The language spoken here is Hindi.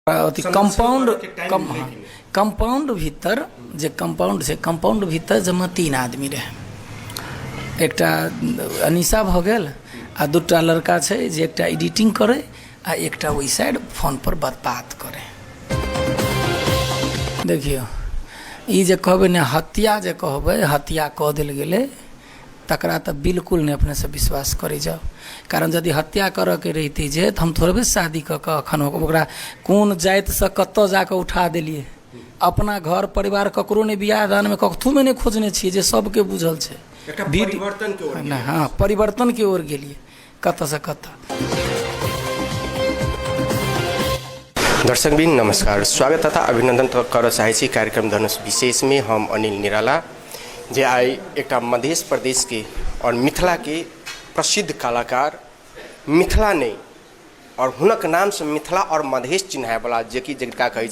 अथी कंपाउंड भीतर जे कंपाउंड छै कंपाउंड भीतर जमा 3 आदमी रहे। एकटा अनीसा भ गेल आ दूटा लड़का छै जे एकटा एडिटिंग करे आ एकटा ओई साइड फोन पर बात करे। देखियो ई जे कहबे ने हत्या जे कहबे हत्या कह देल गेले तकरा तो बिल्कुल नहीं अपने से विश्वास करे जाओ। कारण यदि हत्या करे के रहती जे तो हम थोड़बे शादी क के अखन ओकरा कोन जात से कत जाके उठा दिलिए। अपना घर परिवार ककरो ने बियाह दान में कथू में नहीं खोजने छी जे सबके बुझल छे। परिवर्तन के ओर हाँ परिवर्तन के ओर गेलिए कत से कत। दर्शक बिन नमस्कार, स्वागत तथा अभिनंदन कर चाहे कार्यक्रम धनुष विशेष में हम अनिल निराला जे आई एक मध्य प्रदेश के और मिथिला के प्रसिद्ध कलाकार मिथिला नहीं और हुनक नाम से मिथिला और मधेश चिन्हाय वाला जे कि जिनका कहे